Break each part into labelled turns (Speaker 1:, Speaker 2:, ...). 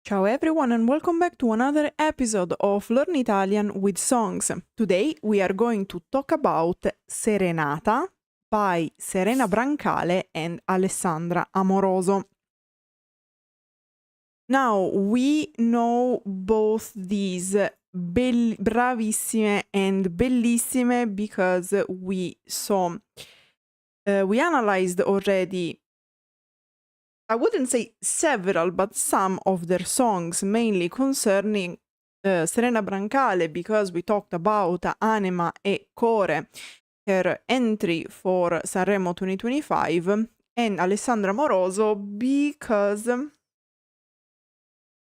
Speaker 1: Ciao everyone and welcome back to another episode of Learn Italian with Songs. Today we are going to talk about Serenata by Serena Brancale and Alessandra Amoroso. Now we know both these bravissime and bellissime because we analyzed already, I wouldn't say several, but some of their songs, mainly concerning Serena Brancale, because we talked about Anima e Core, her entry for Sanremo 2025, and Alessandra Amoroso, because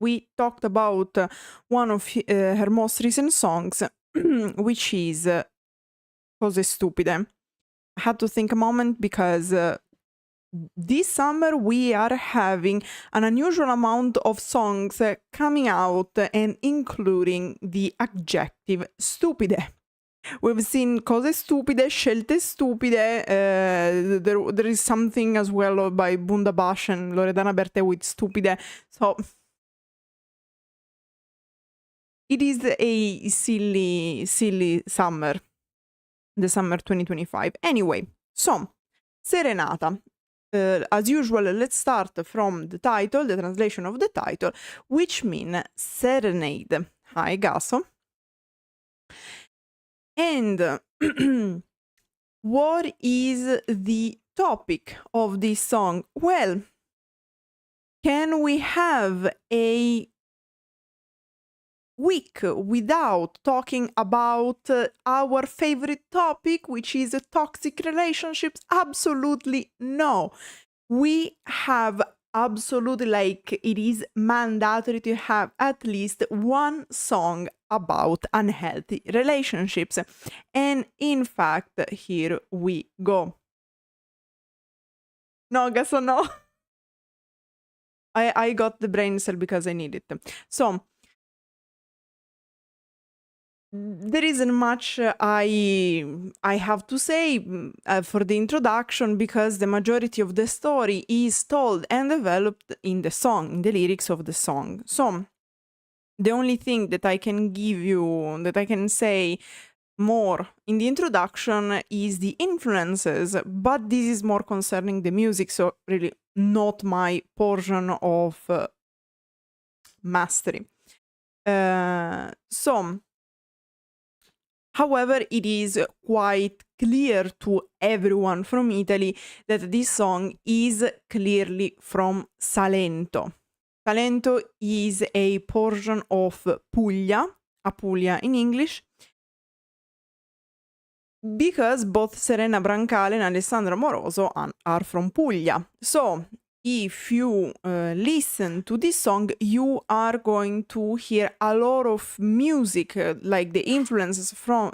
Speaker 1: we talked about one of her most recent songs, which is Cose Stupide. I had to think a moment because this summer we are having an unusual amount of songs coming out and including the adjective stupide. We've seen Cose Stupide, Scelte Stupide, there is something as well by Bundabash and Loredana Bertè with Stupide, so it is a silly summer, the summer 2025. Anyway, so, Serenata. As usual, let's start from the title, the translation of the title, which means serenade. Hi, Gaso. And what is the topic of this song? Well, can we have a week without talking about our favorite topic, which is toxic relationships? Absolutely no. We have absolutely, like, it is mandatory to have at least one song about unhealthy relationships. And in fact, here we go. No, Gaso, no. I got the brain cell because I need it. So, there isn't much I have to say for the introduction, because the majority of the story is told and developed in the song, in the lyrics of the song. So the only thing that I can give you, that I can say more in the introduction, is the influences, but this is more concerning the music, so really not my portion of mastery. However, it is quite clear to everyone from Italy that this song is clearly from Salento. Salento is a portion of Puglia, Apulia in English, because both Serena Brancale and Alessandra Amoroso are from Puglia. So, if you listen to this song, you are going to hear a lot of music, like the influences from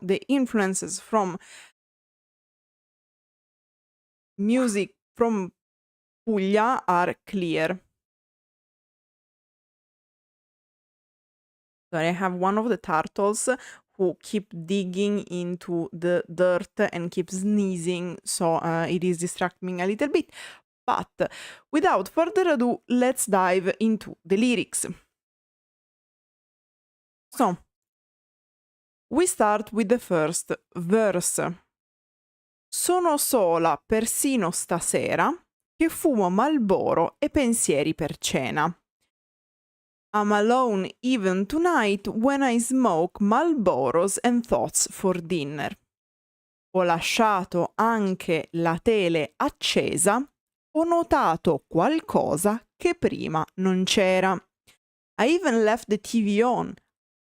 Speaker 1: music from Puglia are clear. So I have one of the turtles who keep digging into the dirt and keep sneezing, so it is distracting me a little bit. But without further ado, let's dive into the lyrics. So, we start with the first verse. Sono sola persino stasera, che fumo Marlboro e pensieri per cena. I'm alone even tonight when I smoke Marlboros and thoughts for dinner. Ho lasciato anche la tele accesa. Ho notato qualcosa che prima non c'era. I even left the TV on.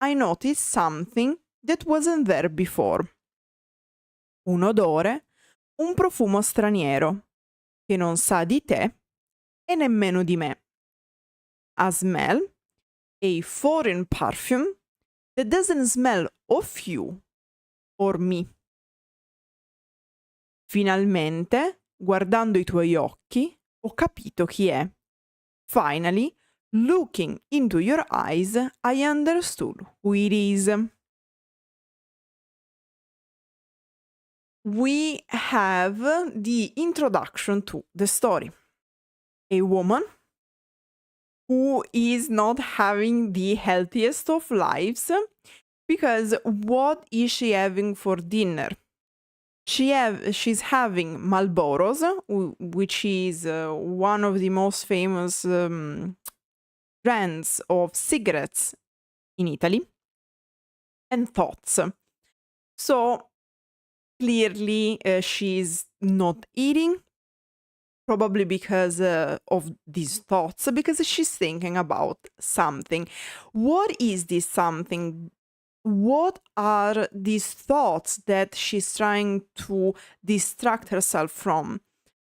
Speaker 1: I noticed something that wasn't there before. Un odore, un profumo straniero, che non sa di te e nemmeno di me. A smell, a foreign perfume that doesn't smell of you or me. Finalmente, guardando i tuoi occhi, ho capito chi è. Finally, looking into your eyes, I understood who it is. We have the introduction to the story. A woman who is not having the healthiest of lives, because what is she having for dinner? She's having Marlboros, which is one of the most famous brands of cigarettes in Italy, and thoughts. So clearly she's not eating, probably because of these thoughts, because she's thinking about something. What is this something? What are these thoughts that she's trying to distract herself from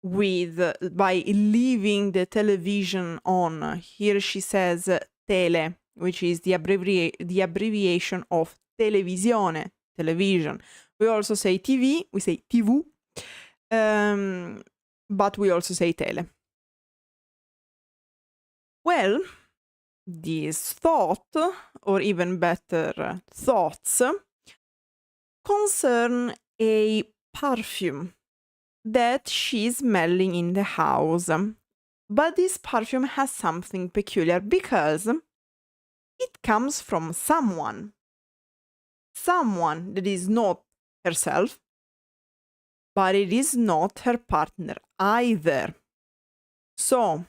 Speaker 1: with by leaving the television on? Here she says tele, which is the abbreviation of televisione, television. We also say TV, we say TV, but we also say tele. Well, this thought, or even better, thoughts, concern a perfume that she's smelling in the house. But this perfume has something peculiar because it comes from someone that is not herself, but it is not her partner either. So,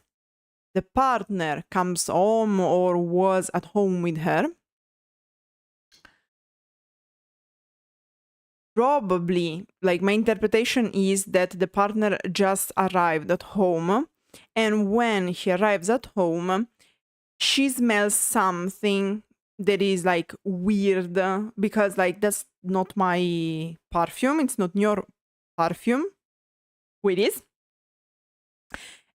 Speaker 1: the partner comes home or was at home with her. Probably, like, my interpretation is that the partner just arrived at home, and when he arrives at home, she smells something that is like weird, because like that's not my perfume, it's not your perfume, it is.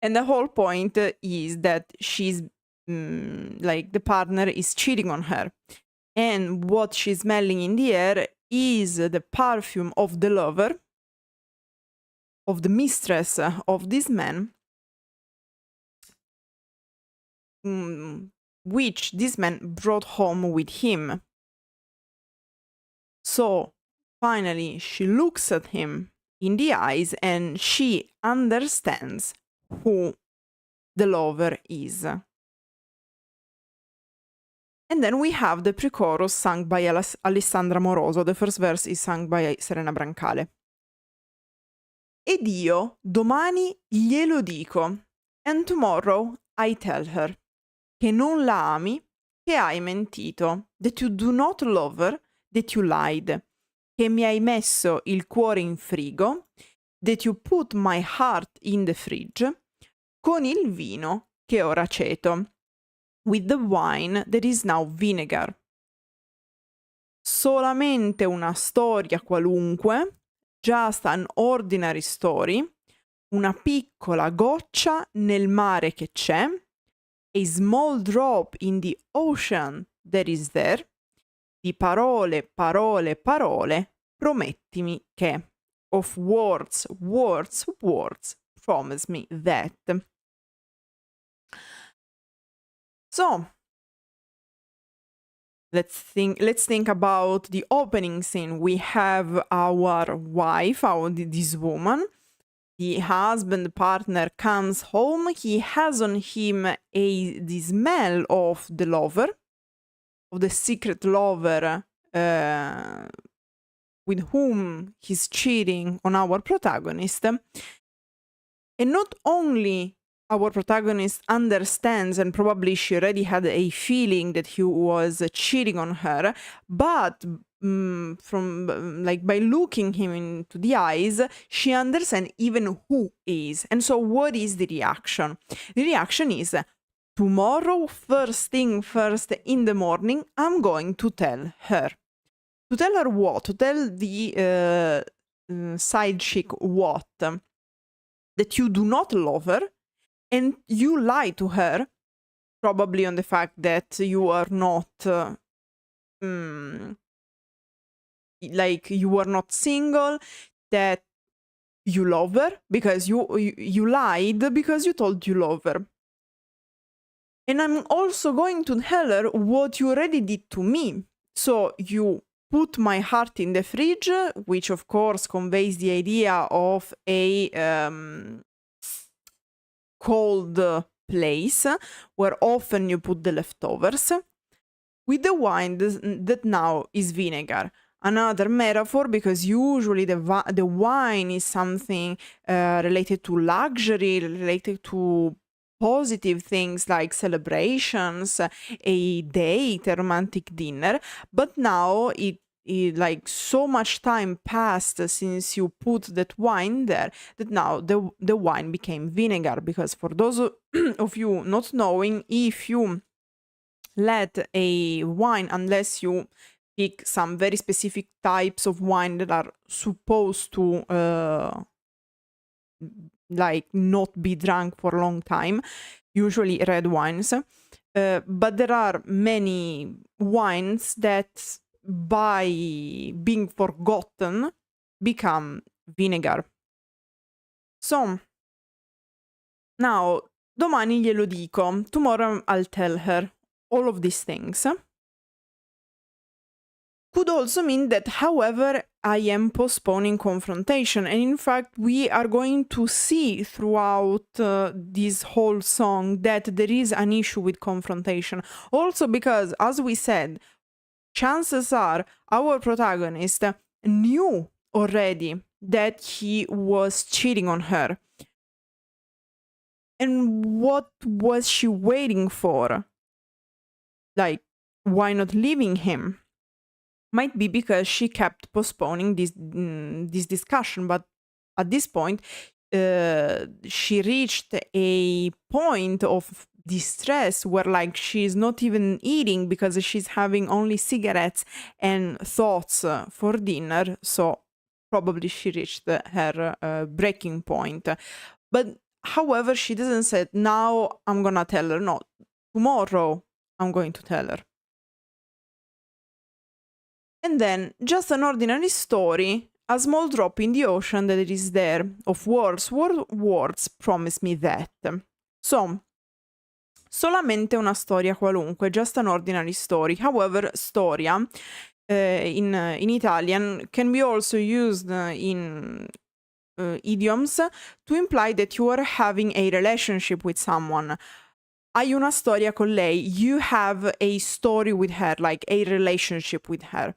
Speaker 1: And the whole point is that she's like the partner is cheating on her, and what she's smelling in the air is the perfume of the lover, of the mistress of this man, which this man brought home with him. So finally she looks at him in the eyes and she understands who the lover is. And then we have the pre-chorus sung by Alessandra Amoroso. The first verse is sung by Serena Brancale. Ed io domani glielo dico, and tomorrow I tell her, che non la ami, che hai mentito, that you do not love her, that you lied, che mi hai messo il cuore in frigo, that you put my heart in the fridge, con il vino che ora aceto, with the wine that is now vinegar. Solamente una storia qualunque, just an ordinary story, una piccola goccia nel mare che c'è, a small drop in the ocean that is there, di parole, parole, parole, promettimi che, of words, words, words, promise me that. So, let's think about the opening scene. We have our wife, this woman. The husband partner comes home. He has on him the smell of the lover, of the secret lover with whom he's cheating on our protagonist. And not only our protagonist understands, and probably she already had a feeling that he was cheating on her, but from like by looking him into the eyes, she understands even who is. And so what is the reaction? The reaction is, tomorrow, first thing first in the morning, I'm going to tell her. To tell her what? To tell the side chick what? That you do not love her, and you lie to her, probably on the fact that you are not, like you are not single, that you love her, because you lied because you told you love her. And I'm also going to tell her what you already did to me. So you put my heart in the fridge, which of course conveys the idea of a cold place where often you put the leftovers, with the wine that now is vinegar. Another metaphor, because usually the wine is something related to luxury, related to positive things like celebrations, a date, a romantic dinner, but now it like so much time passed since you put that wine there that now the wine became vinegar. Because for those of you not knowing, if you let a wine, unless you pick some very specific types of wine that are supposed to like not be drunk for a long time, usually red wines, but there are many wines that by being forgotten become vinegar. So now domani glielo dico, tomorrow I'll tell her all of these things. Could also mean that, however, I am postponing confrontation. And in fact, we are going to see throughout this whole song that there is an issue with confrontation. Also because, as we said, chances are our protagonist knew already that he was cheating on her. And what was she waiting for? Like, why not leaving him? Might be because she kept postponing this discussion, but at this point she reached a point of distress where like she's not even eating because she's having only cigarettes and thoughts for dinner. So probably she reached her breaking point. But however, she doesn't say, now I'm gonna tell her. No, tomorrow I'm going to tell her. And then, just an ordinary story, a small drop in the ocean that is there, of words, words promise me that. So, solamente una storia qualunque, just an ordinary story. However, storia, in Italian, can be also used in idioms to imply that you are having a relationship with someone. Hai una storia con lei, you have a story with her, like a relationship with her.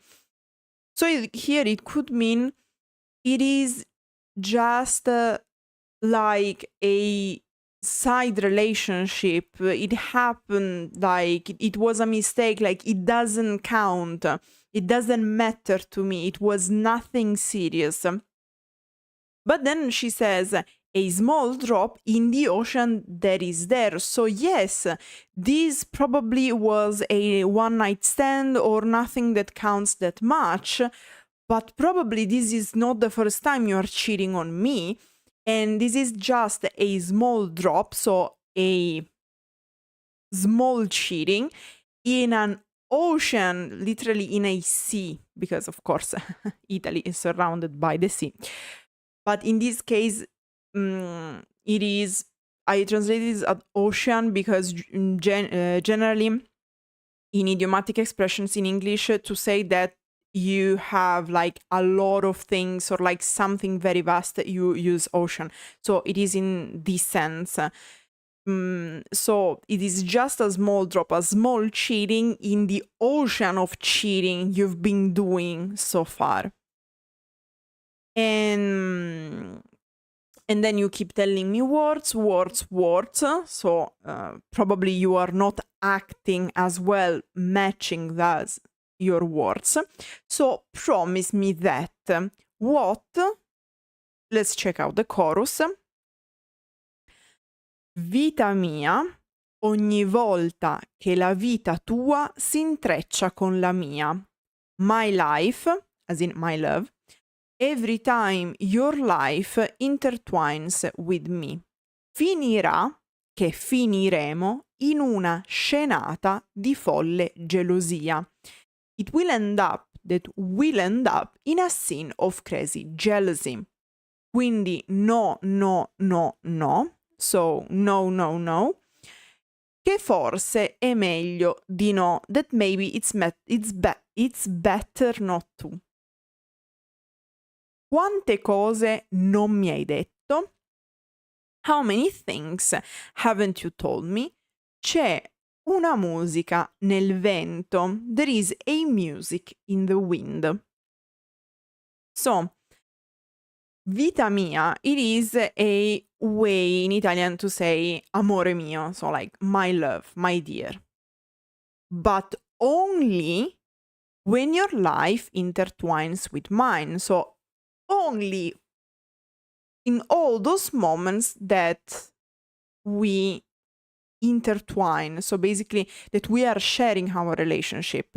Speaker 1: So here it could mean it is just like a side relationship. It happened, like it was a mistake, like it doesn't count. It doesn't matter to me. It was nothing serious. But then she says, a small drop in the ocean that is there. So yes, this probably was a one-night stand or nothing that counts that much, but probably this is not the first time you are cheating on me, and this is just a small drop, so a small cheating in an ocean, literally in a sea, because of course Italy is surrounded by the sea. But in this case, it is, I translated it as ocean because generally in idiomatic expressions in English, to say that you have like a lot of things or like something very vast, you use ocean. So it is in this sense. So it is just a small drop, a small cheating in the ocean of cheating you've been doing so far. And then you keep telling me words. So probably you are not acting as well, matching as your words. So promise me that. What? Let's check out the chorus. Vita mia, ogni volta che la vita tua si intreccia con la mia. My life, as in my love. Every time your life intertwines with me. Finirà, che finiremo, in una scenata di folle gelosia. It will end up, that will end up in a scene of crazy jealousy. Quindi no. So no. Che forse è meglio di no. That maybe it's better not to. Quante cose non mi hai detto? How many things haven't you told me? C'è una musica nel vento. There is a music in the wind. So, vita mia, it is a way in Italian to say amore mio, so like my love, my dear. But only when your life intertwines with mine. So, only in all those moments that we intertwine, so basically that we are sharing our relationship,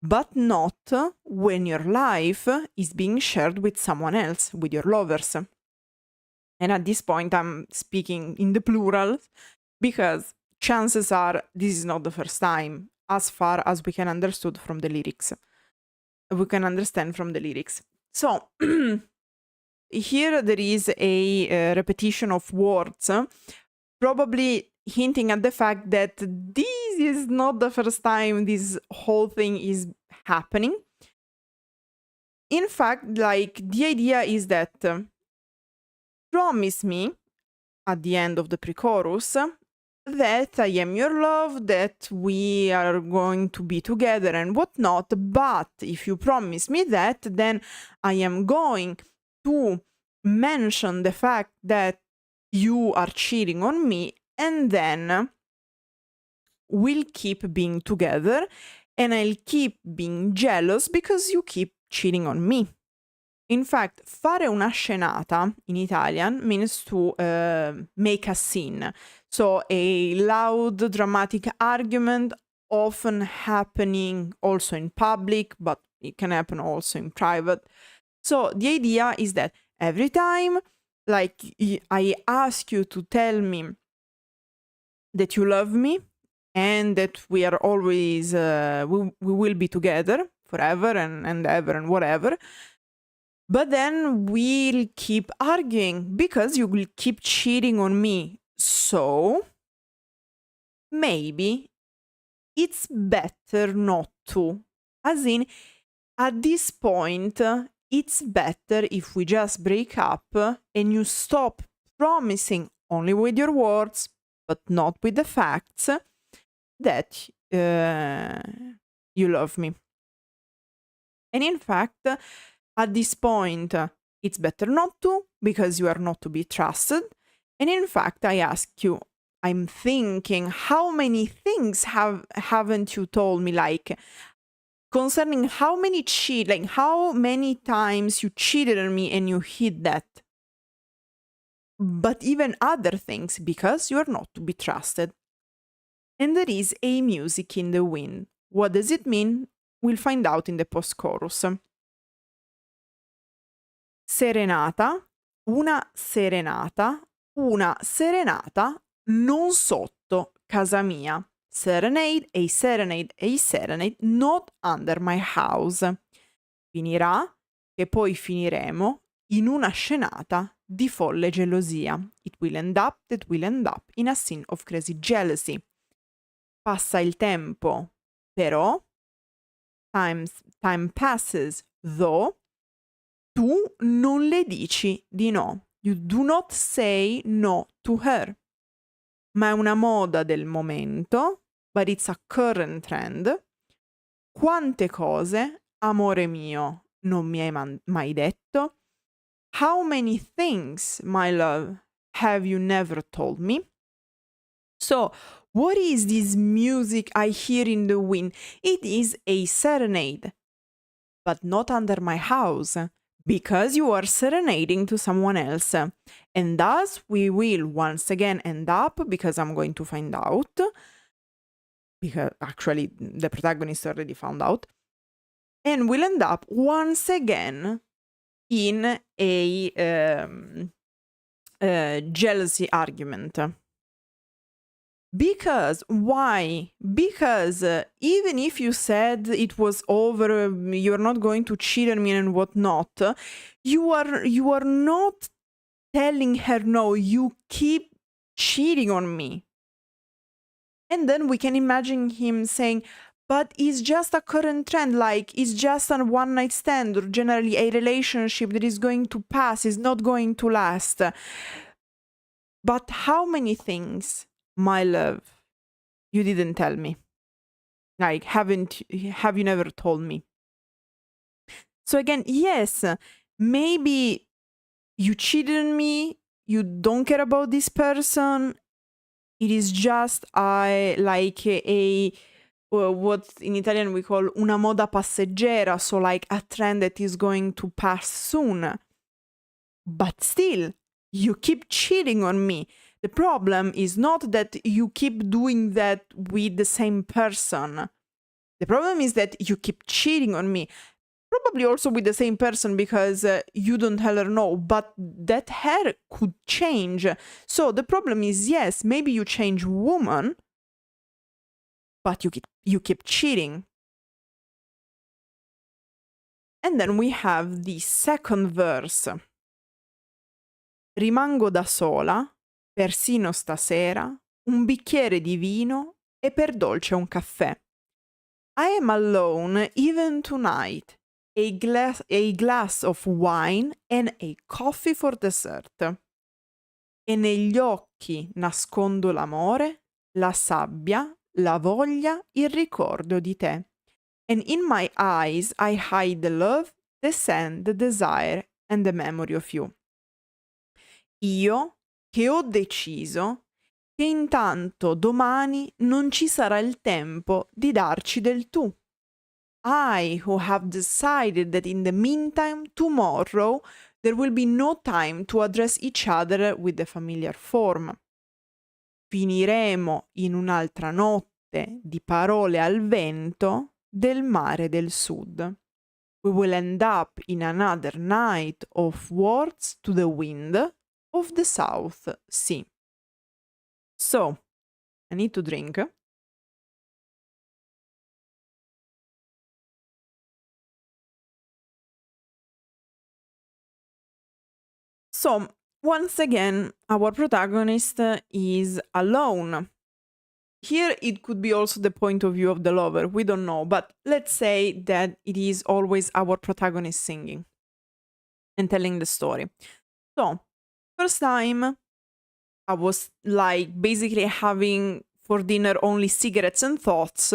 Speaker 1: but not when your life is being shared with someone else, with your lovers. And at this point, I'm speaking in the plural because chances are this is not the first time, as far as we can understand from the lyrics. So here there is a repetition of words, probably hinting at the fact that this is not the first time this whole thing is happening. In fact, like, the idea is that promise me at the end of the pre-chorus that I am your love, that we are going to be together and whatnot, but if you promise me that, then I am going to mention the fact that you are cheating on me, and then we'll keep being together and I'll keep being jealous because you keep cheating on me. In fact, fare una scenata in Italian means to make a scene. So a loud, dramatic argument, often happening also in public, but it can happen also in private. So the idea is that every time, like, I ask you to tell me that you love me and that we are always, we will be together forever and ever and whatever. But then we'll keep arguing because you will keep cheating on me. So maybe it's better not to. As in, at this point, it's better if we just break up and you stop promising only with your words, but not with the facts, that you love me. And in fact, at this point, it's better not to, because you are not to be trusted. And in fact, I ask you, I'm thinking, how many things haven't you told me, like, concerning how many times you cheated on me and you hid that? But even other things, because you are not to be trusted. And there is a music in the wind. What does it mean? We'll find out in the post-chorus. Serenata, una serenata non sotto casa mia. Serenade, a serenade, not under my house. Finirà, che poi finiremo, in una scenata di folle gelosia. It will end up, that will end up in a scene of crazy jealousy. Passa il tempo, però, time passes, though, tu non le dici di no. You do not say no to her. Ma è una moda del momento, but it's a current trend. Quante cose, amore mio, non mi hai mai detto? How many things, my love, have you never told me? So, what is this music I hear in the wind? It is a serenade, but not under my house, because you are serenading to someone else. And thus we will once again end up, because I'm going to find out, because actually the protagonist already found out, and we'll end up once again in a jealousy argument. Because, why? Because even if you said it was over, you're not going to cheat on me and whatnot, you are not telling her no, you keep cheating on me. And then we can imagine him saying, but it's just a current trend, like it's just a one-night stand, or generally a relationship that is going to pass, is not going to last. But how many things, my love, you didn't tell me? Like, have you never told me? So again, yes, maybe you cheated on me, you don't care about this person. It is just what in Italian we call una moda passeggera, so like a trend that is going to pass soon. But still, you keep cheating on me. The problem is not that you keep doing that with the same person. The problem is that you keep cheating on me. Probably also with the same person because you don't tell her no, but that hair could change. So the problem is, yes, maybe you change woman, but you keep cheating. And then we have the second verse. Rimango da sola, persino stasera, un bicchiere di vino e per dolce un caffè. I am alone even tonight. A glass of wine and a coffee for dessert. E negli occhi nascondo l'amore, la sabbia, la voglia, il ricordo di te. And in my eyes I hide the love, the sand, the desire and the memory of you. Io che ho deciso che intanto domani non ci sarà il tempo di darci del tu. I who have decided that in the meantime, tomorrow, there will be no time to address each other with the familiar form. Finiremo in un'altra notte di parole al vento del mare del sud. We will end up in another night of words to the wind of the South Sea. So, I need to drink. So, once again, our protagonist is alone. Here it could be also the point of view of the lover, we don't know, but let's say that it is always our protagonist singing and telling the story. So, first time I was like basically having for dinner only cigarettes and thoughts.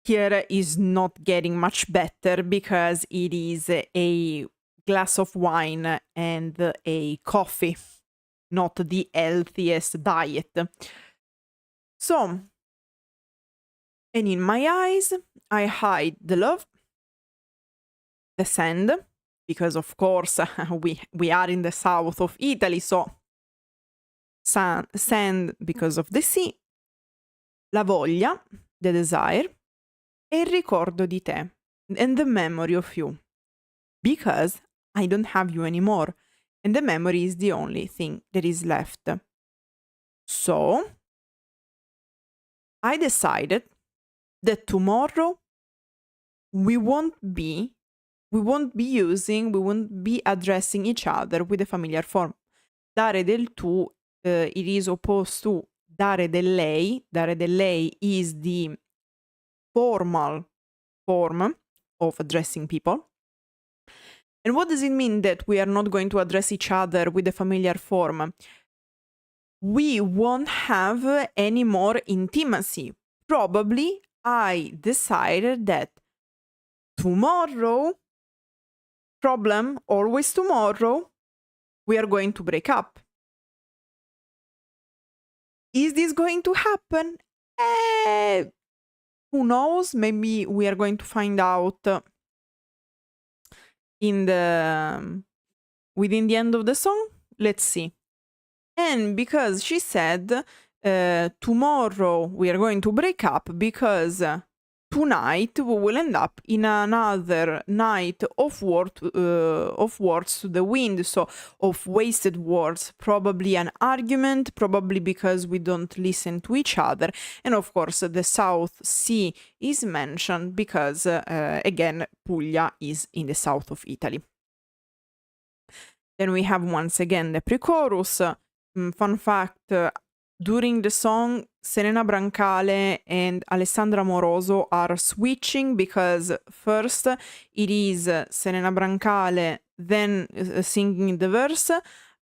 Speaker 1: Here is not getting much better because it is a glass of wine and a coffee, not the healthiest diet. So, and in my eyes, I hide the love, the sand, because of course we are in the south of Italy, so sand because of the sea, la voglia, the desire, e il ricordo di te, and the memory of you, because I don't have you anymore, and the memory is the only thing that is left. So, I decided that tomorrow we won't be addressing each other with a familiar form. Dare del tu, it is opposed to dare del lei. Dare del lei is the formal form of addressing people. And what does it mean that we are not going to address each other with a familiar form? We won't have any more intimacy. Probably I decided that tomorrow, problem, always tomorrow, we are going to break up. Is this going to happen? Who knows? Maybe we are going to find out within the end of the song. Let's see. And because she said tomorrow we are going to break up because tonight we will end up in another night of words to the wind, so of wasted words, probably an argument, probably because we don't listen to each other, and of course the South Sea is mentioned because again Puglia is in the south of Italy. Then we have once again the pre-chorus. Fun fact, during the song, Serena Brancale and Alessandra Amoroso are switching because first it is Serena Brancale, then singing the verse,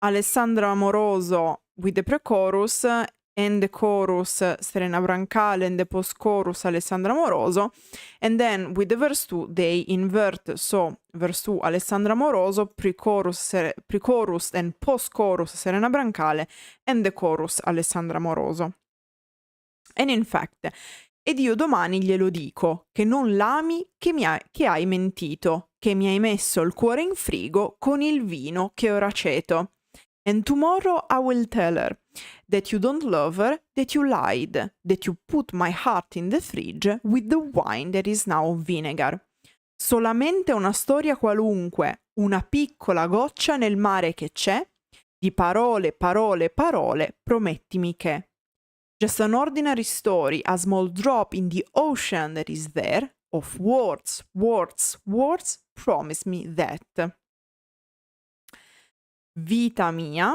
Speaker 1: Alessandra Amoroso with the pre-chorus and the chorus Serena Brancale and the post-chorus Alessandra Amoroso, and then with the verse 2 they invert, so verse 2 Alessandra Amoroso, pre-chorus and post-chorus Serena Brancale, and the chorus Alessandra Amoroso. And in fact, ed io domani glielo dico, che non l'ami, che hai mentito, che mi hai messo il cuore in frigo con il vino che ora ceto. And tomorrow I will tell her that you don't love her, that you lied, that you put my heart in the fridge with the wine that is now vinegar. Solamente una storia qualunque, una piccola goccia nel mare che c'è, di parole, parole, parole, promettimi che. Just an ordinary story, a small drop in the ocean that is there, of words, words, words, promise me that. Vita mia,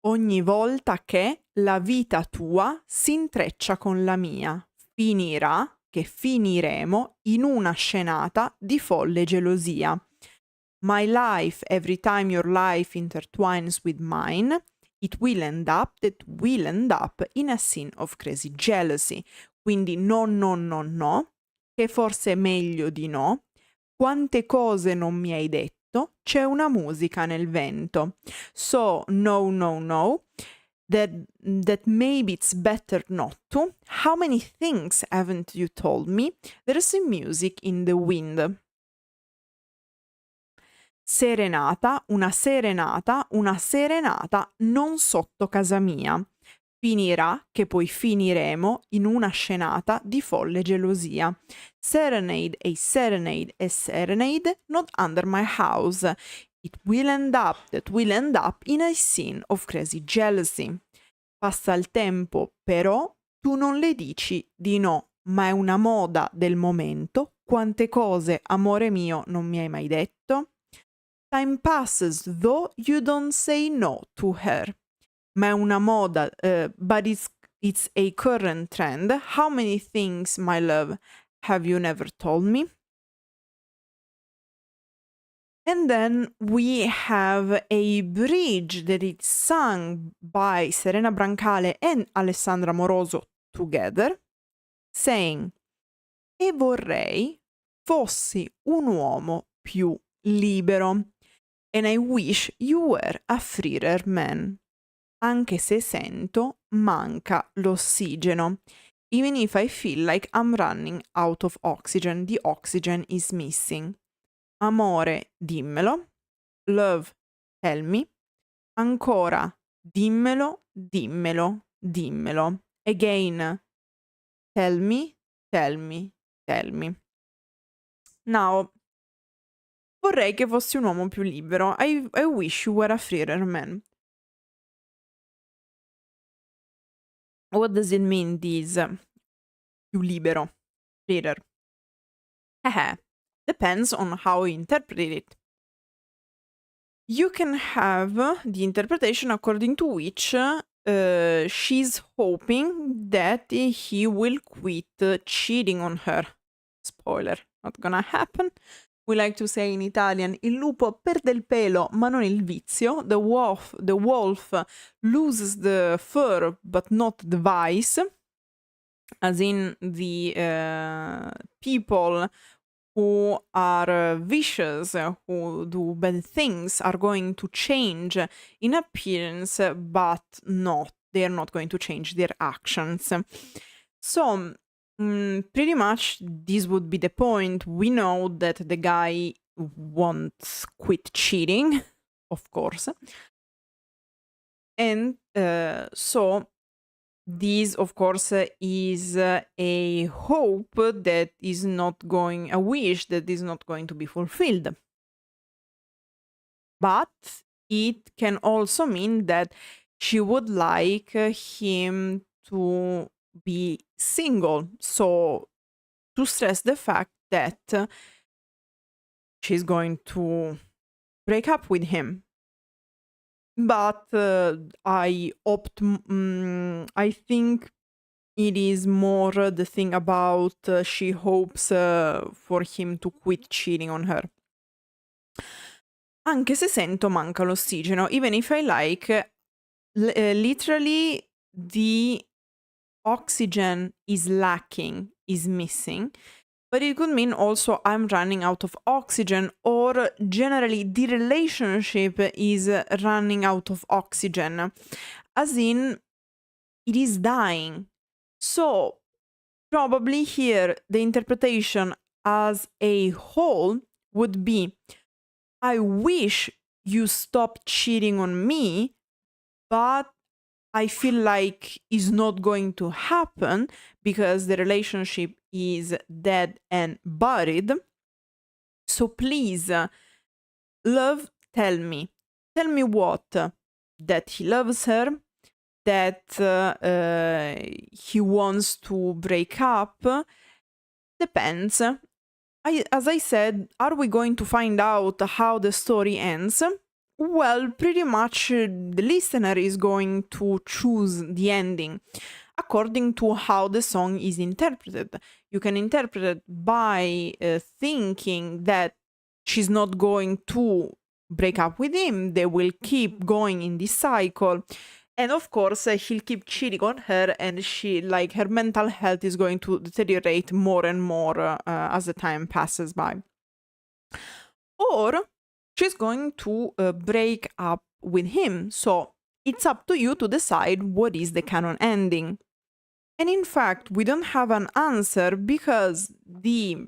Speaker 1: ogni volta che la vita tua si intreccia con la mia, finirà, che finiremo, in una scenata di folle gelosia. My life, every time your life intertwines with mine, it will end up, that will end up in a scene of crazy jealousy. Quindi no, no, no, no, che forse è meglio di no. Quante cose non mi hai detto, c'è una musica nel vento. So, no, no, no, that maybe it's better not to. How many things haven't you told me? There's a music in the wind. Serenata, una serenata, una serenata non sotto casa mia. Finirà, che poi finiremo, in una scenata di folle gelosia. Serenade, a serenade, not under my house. It will end up, that will end up in a scene of crazy jealousy. Passa il tempo, però tu non le dici di no, ma è una moda del momento. Quante cose, amore mio, non mi hai mai detto? Time passes, though you don't say no to her. Ma è una moda, but it's a current trend. How many things, my love, have you never told me? And then we have a bridge that is sung by Serena Brancale and Alessandra Amoroso together, saying: E vorrei fossi un uomo più libero. And I wish you were a freer man. Anche se sento manca l'ossigeno. Even if I feel like I'm running out of oxygen, the oxygen is missing. Amore, dimmelo. Love, tell me. Ancora, dimmelo, dimmelo, dimmelo. Again, tell me, tell me, tell me. Now, vorrei che fossi un uomo più libero. I wish you were a freer man. What does it mean, this? Più libero. Freer. Depends on how you interpret it. You can have the interpretation according to which she's hoping that he will quit cheating on her. Spoiler, not gonna happen. We like to say in Italian, il lupo perde il pelo ma non il vizio. The wolf loses the fur but not the vice. As in the people who are vicious, who do bad things, are going to change in appearance, but they are not going to change their actions. So, pretty much this would be the point. We know that the guy won't quit cheating, of course. And so this, of course, is a hope that is not going, a wish that is not going to be fulfilled. But it can also mean that she would like him to be single. So, to stress the fact that she's going to break up with him. But I think it is more the thing about she hopes for him to quit cheating on her. Anche se sento manca l'ossigeno, even if I like, literally the oxygen is lacking, is missing. But it could mean also I'm running out of oxygen, or generally the relationship is running out of oxygen, as in it is dying. So probably here the interpretation as a whole would be, I wish you stopped cheating on me, but I feel like it's not going to happen because the relationship is dead and buried. So please, love, tell me. Tell me what? That he loves her, that he wants to break up. Depends. As I said, are we going to find out how the story ends? Well, pretty much the listener is going to choose the ending according to how the song is interpreted. You can interpret it by thinking that she's not going to break up with him, they will keep going in this cycle. And of course, he'll keep cheating on her, and her mental health is going to deteriorate more and more as the time passes by. Or she's going to break up with him. So it's up to you to decide what is the canon ending. And in fact, we don't have an answer because the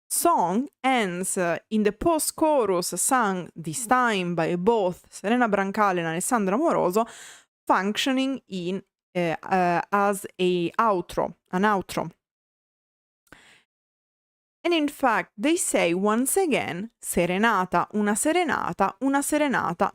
Speaker 1: song ends in the post-chorus sung this time by both Serena Brancale and Alessandra Amoroso, functioning in as an outro. And in fact, they say once again, serenata, una serenata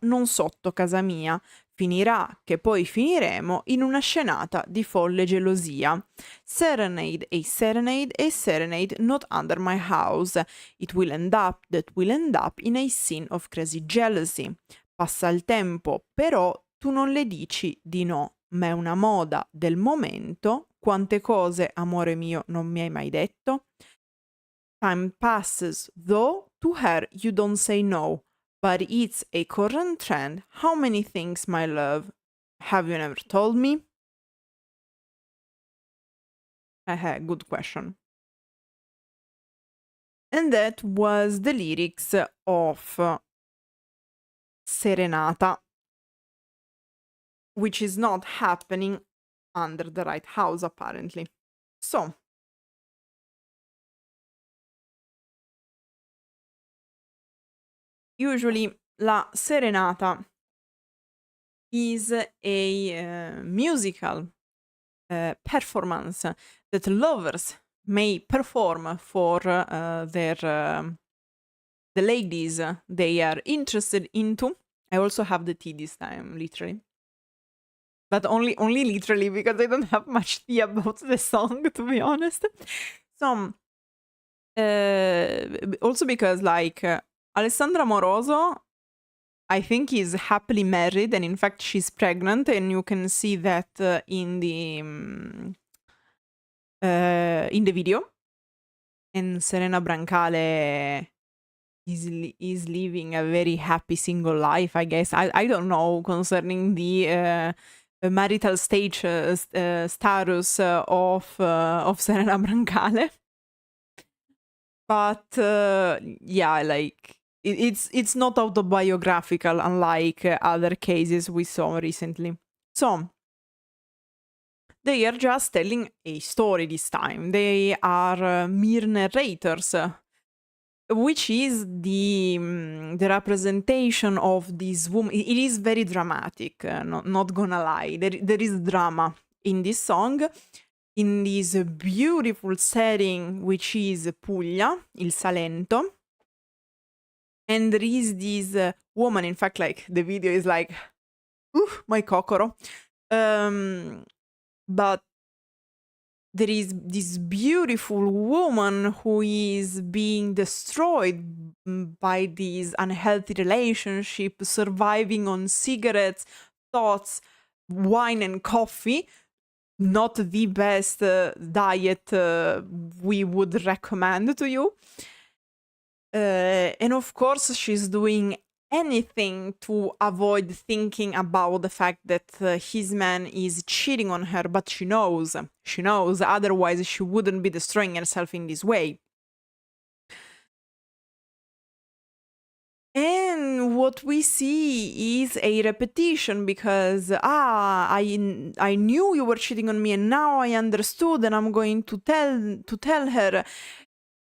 Speaker 1: non sotto casa mia. Finirà che poi finiremo in una scenata di folle gelosia. Serenade, a serenade not under my house. It will end up, that will end up in a scene of crazy jealousy. Passa il tempo, però tu non le dici di no, ma è una moda del momento. Quante cose, amore mio, non mi hai mai detto? Time passes, though to her you don't say no, but it's a current trend. How many things, my love, have you never told me? Good question. And that was the lyrics of Serenata, which is not happening under the right house, apparently. So, usually la serenata is a musical performance that lovers may perform for the ladies they are interested into. I also have the tea this time, literally. But only literally, because I don't have much tea about the song, to be honest. So, also because, Alessandra Amoroso, I think, is happily married, and in fact she's pregnant, and you can see that in the video. And Serena Brancale is living a very happy single life, I guess. I don't know concerning the marital status of Serena Brancale. But yeah, it's not autobiographical, unlike other cases we saw recently. So they are just telling a story this time. They are mere narrators, which is the representation of this woman. It is very dramatic, not gonna lie. There is drama in this song, in this beautiful setting, which is Puglia, il Salento. And there is this woman, in fact, the video is my cocoro. But there is this beautiful woman who is being destroyed by this unhealthy relationship, surviving on cigarettes, thoughts, wine and coffee. Not the best diet we would recommend to you. And of course, she's doing anything to avoid thinking about the fact that his man is cheating on her, but she knows, otherwise she wouldn't be destroying herself in this way. And what we see is a repetition because I knew you were cheating on me and now I understood and I'm going to tell her.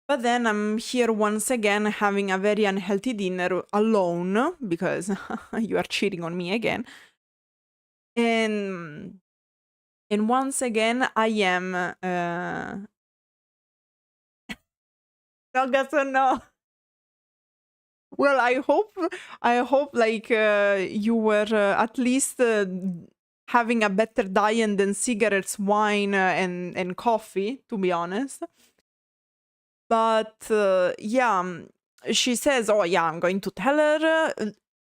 Speaker 1: But then I'm here once again having a very unhealthy dinner alone because you are cheating on me again. And once again I am no, Gato, no. Well, I hope like you were at least having a better diet than cigarettes, wine, and coffee, to be honest. But yeah, she says, "Oh yeah, I'm going to tell her."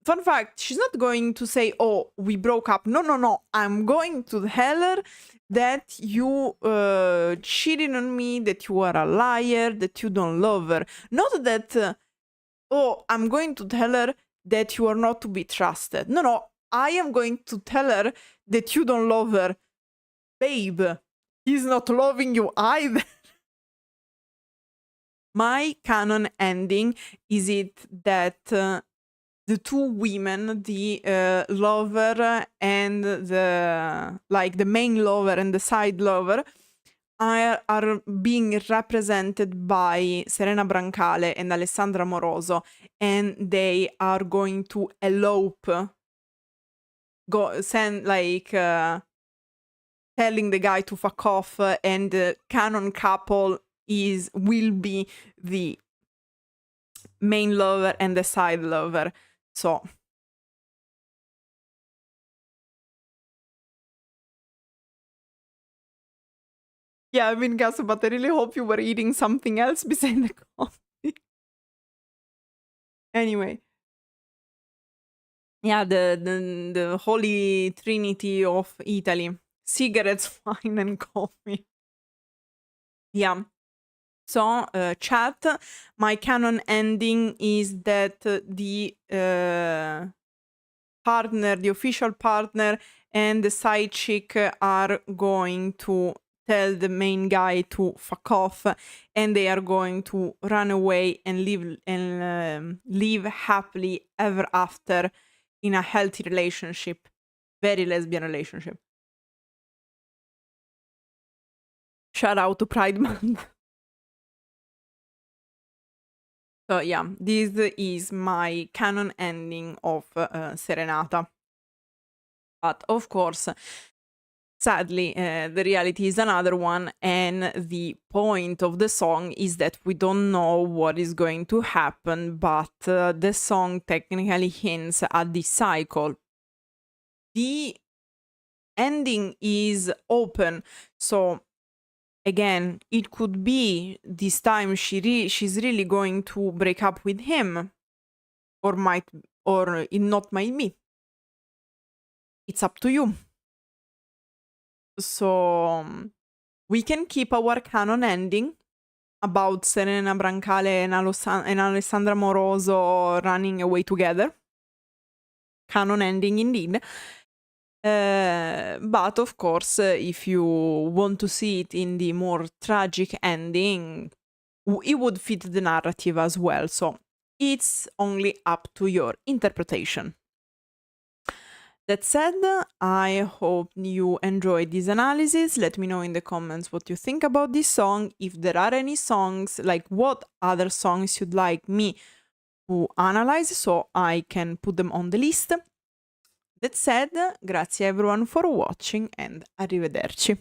Speaker 1: Fun fact: she's not going to say, "Oh, we broke up." No. I'm going to tell her that you cheated on me, that you are a liar, that you don't love her. Not that. Oh, I'm going to tell her that you are not to be trusted. No, I am going to tell her that you don't love her. Babe, he's not loving you either. My canon ending is it that the two women, the lover and the main lover and the side lover, are being represented by Serena Brancale and Alessandra Amoroso, and they are going to elope, telling the guy to fuck off, and the canon couple will be the main lover and the side lover. So yeah, I mean, Gus, but I really hope you were eating something else besides the coffee. Anyway. Yeah, the holy trinity of Italy. Cigarettes, wine, and coffee. Yeah. So, chat, my canon ending is that the partner, the official partner, and the side chick are going to tell the main guy to fuck off, and they are going to run away and live happily ever after in a healthy relationship, very lesbian relationship. Shout out to Pride Month. So yeah, this is my canon ending of Serenata. But of course, sadly, the reality is another one, and the point of the song is that we don't know what is going to happen, but the song technically hints at the cycle. The ending is open, so again, it could be this time she's really going to break up with him, or it not might be. It's up to you. So we can keep our canon ending about Serena Brancale and Alessandra Amoroso running away together. Canon ending indeed. But of course, if you want to see it in the more tragic ending, it would fit the narrative as well. So it's only up to your interpretation. That said, I hope you enjoyed this analysis. Let me know in the comments what you think about this song. If there are any songs, like what other songs you'd like me to analyze so I can put them on the list. That said, grazie everyone for watching and arrivederci.